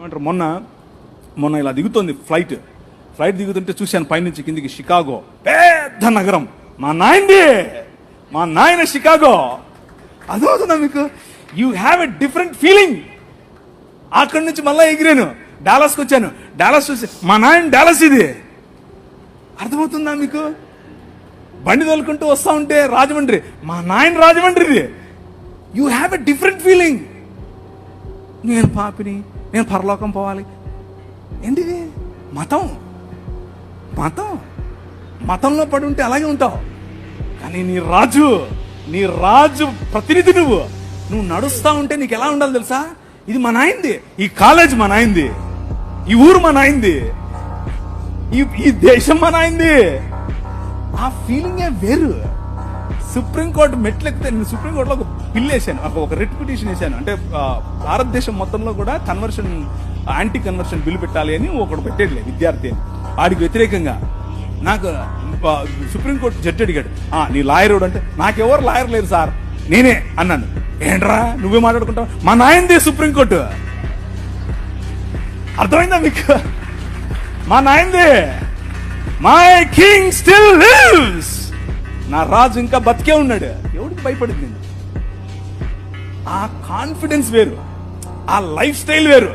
ఏమంటారు, మొన్న ఇలా దిగుతోంది ఫ్లైట్ దిగుతుంటే చూశాను పైనుంచి కిందికి, షికాగో పెద్ద నగరం, మా నాయన షికాగో. అదవుతుందా మీకు? You have a different feeling. అక్కడి నుంచి మళ్ళీ ఎగిరాను, డాలస్కి వచ్చాను, డాలస్ చూసి మా నాయన డాలస్, ఇది అర్థమవుతుందా మీకు? బండి తోలుకుంటూ వస్తా ఉంటే రాజమండ్రి, మా నాయన రాజమండ్రిది. You have a different feeling. నేను పాపిని, నేను పరలోకం పోవాలి. ఏంటిది? మతంలో పడి ఉంటే అలాగే ఉంటావు. కానీ నీ రాజు ప్రతినిధి నువ్వు నడుస్తా ఉంటే నీకు ఎలా ఉండాలి తెలుసా? ఇది మా నాయనది, ఈ కాలేజ్ మా నాయనది, ఈ ఊరు మా నాయనది, ఈ దేశం మా నాయనది. ఆ ఫీలింగే వేరు. సుప్రీంకోర్టు మెట్లు ఎక్కితే, నేను సుప్రీంకోర్టులో ఒక బిల్ వేసాను, ఒక రిట్ పిటిషన్ వేసాను. అంటే భారతదేశం మొత్తంలో కూడా యాంటీ కన్వర్షన్ బిల్ పెట్టాలి అని ఒకడు పెట్టేట్లే విద్యార్థి అని. వాడికి వ్యతిరేకంగా నాకు సుప్రీంకోర్టు జడ్జి అడిగాడు, నీ లాయర్ అంటే, నాకెవరు లాయర్ లేరు సార్, నేనే అన్నాను. ఏంట్రా నువ్వే మాట్లాడుకుంటావు? మా నాయనదే సుప్రీంకోర్టు. అర్థమైందా మీకు? మా నాయనదే. My king still lives. నా రాజు ఇంకా బతికే ఉన్నాడు. ఎవరికి భయపడింది? ఆ కాన్ఫిడెన్స్ వేరు, ఆ లైఫ్ స్టైల్ వేరు.